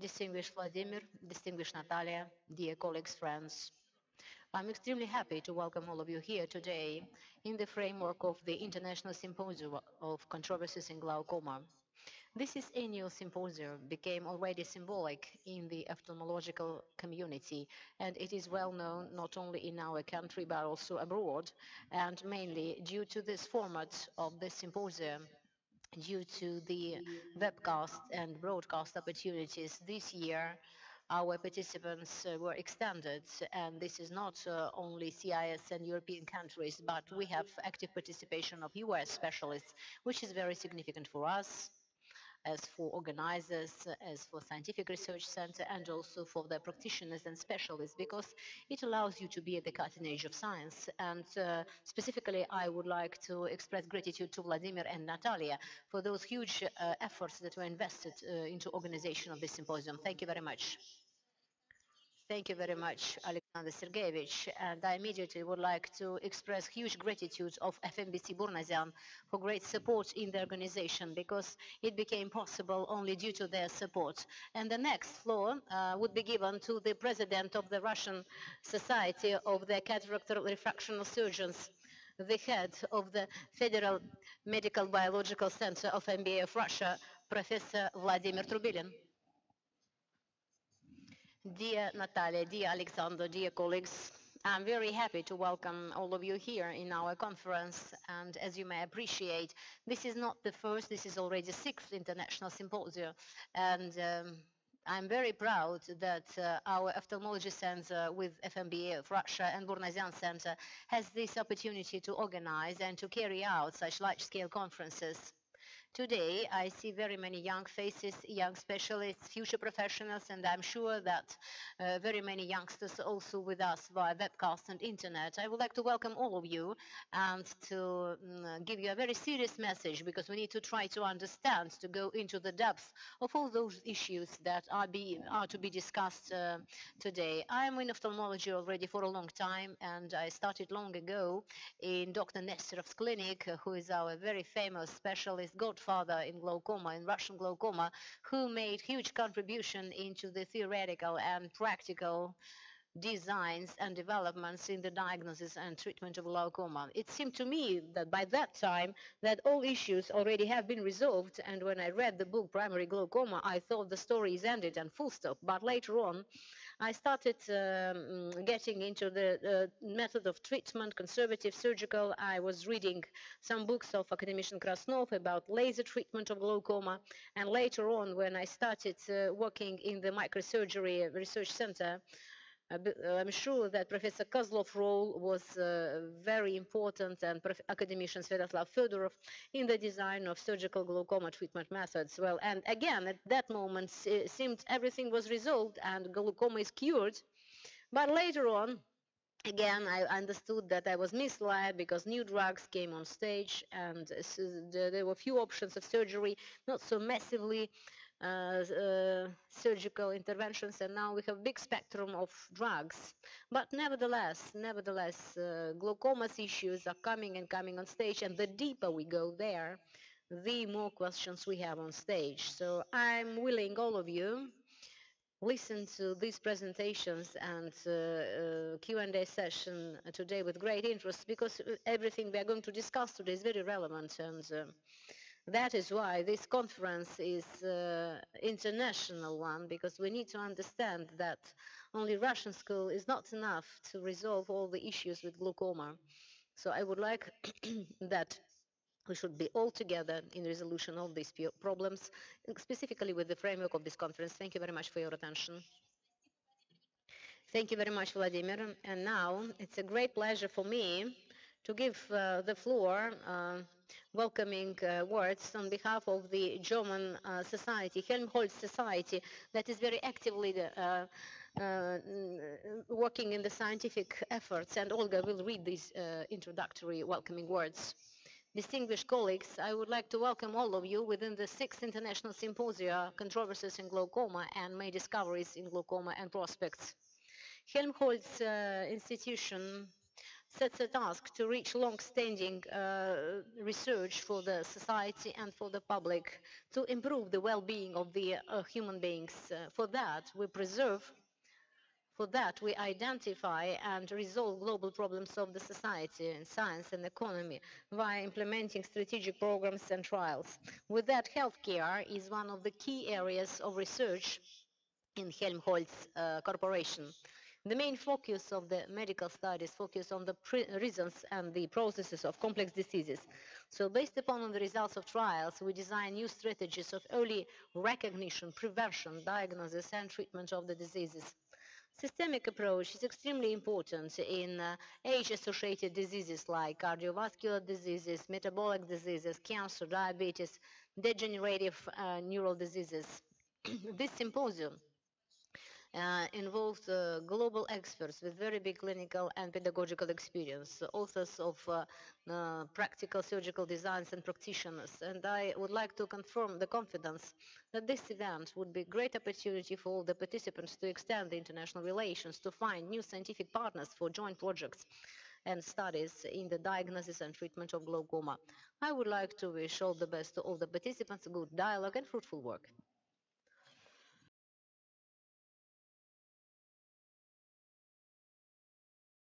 distinguished Vladimir, distinguished Natalia, dear colleagues, friends. I'm extremely happy to welcome all of you here today in the framework of the International Symposium of Controversies in Glaucoma. This is annual symposium became already symbolic in the ophthalmological community, and it is well known not only in our country but also abroad, and mainly due to this format of this symposium. Due to the webcast and broadcast opportunities this year, our participants were extended, and this is not only CIS and European countries, but we have active participation of US specialists, which is very significant for us as for organizers, as for scientific research center, and also for the practitioners and specialists, because it allows you to be at the cutting edge of science. And specifically, I would like to express gratitude to Vladimir and Natalia for those huge efforts that were invested into organization of this symposium. Thank you very much. Thank you very much, Alexander Sergeyevich. And I immediately would like to express huge gratitude of FMBC Burnazian for great support in the organization, because it became possible only due to their support. And the next floor would be given to the president of the Russian Society of the Cataract Refractional Surgeons, the head of the Federal Medical Biological Center of MBA of Russia, Professor Vladimir Trubilin. Dear Natalia, dear Alexander, dear colleagues, I'm very happy to welcome all of you here in our conference. And as you may appreciate, this is not the first, this is already the sixth international symposium. And I'm very proud that our ophthalmology center with FMBA of Russia and Burnazian Center has this opportunity to organize and to carry out such large-scale conferences. Today, I see very many young faces, young specialists, future professionals, and I'm sure that very many youngsters also with us via webcast and internet. I would like to welcome all of you and to give you a very serious message, because we need to try to understand, to go into the depth of all those issues that are to be discussed today. I am in ophthalmology already for a long time, and I started long ago in Dr. Nesterov's clinic, who is our very famous specialist, godfather in glaucoma, in Russian glaucoma, who made huge contribution into the theoretical and practical designs and developments in the diagnosis and treatment of glaucoma. It seemed to me that by that time that all issues already have been resolved, and when I read the book Primary Glaucoma, I thought the story is ended and full stop. But later on, I started getting into the method of treatment, conservative, surgical. I was reading some books of academician Krasnov about laser treatment of glaucoma. And later on, when I started working in the microsurgery research center, I'm sure that Professor Kozlov's role was very important, and academician Sviatoslav Fedorov in the design of surgical glaucoma treatment methods. Well, and again, at that moment, it seemed everything was resolved and glaucoma is cured. But later on, again, I understood that I was misled, because new drugs came on stage, and there were few options of surgery, not so massively surgical interventions, and now we have big spectrum of drugs. But nevertheless, glaucoma's issues are coming and coming on stage, and the deeper we go there, the more questions we have on stage. So I'm willing all of you listen to these presentations and Q&A session today with great interest, because everything we are going to discuss today is very relevant, and that is why this conference is international one, because we need to understand that only Russian school is not enough to resolve all the issues with glaucoma. So I would like that we should be all together in resolution of these problems, specifically with the framework of this conference. Thank you very much for your attention. Thank you very much, Vladimir. And now it's a great pleasure for me to give the floor welcoming words on behalf of the German society, Helmholtz Society, that is very actively working in the scientific efforts. And Olga will read these introductory welcoming words. Distinguished colleagues, I would like to welcome all of you within the 6th International Symposia, Controversies in Glaucoma and Main Discoveries in Glaucoma and Prospects. Helmholtz institution sets a task to reach long-standing research for the society and for the public to improve the well-being of the human beings. For that, we identify and resolve global problems of the society, science and economy via implementing strategic programs and trials. With that, healthcare is one of the key areas of research in Helmholtz Corporation. The main focus of the medical studies focus on the reasons and the processes of complex diseases. So based upon the results of trials, we design new strategies of early recognition, prevention, diagnosis and treatment of the diseases. Systemic approach is extremely important in age-associated diseases like cardiovascular diseases, metabolic diseases, cancer, diabetes, degenerative neural diseases. This symposium involved global experts with very big clinical and pedagogical experience, authors of practical surgical designs and practitioners. And I would like to confirm the confidence that this event would be a great opportunity for all the participants to extend the international relations, to find new scientific partners for joint projects and studies in the diagnosis and treatment of glaucoma. I would like to wish all the best to all the participants, good dialogue and fruitful work.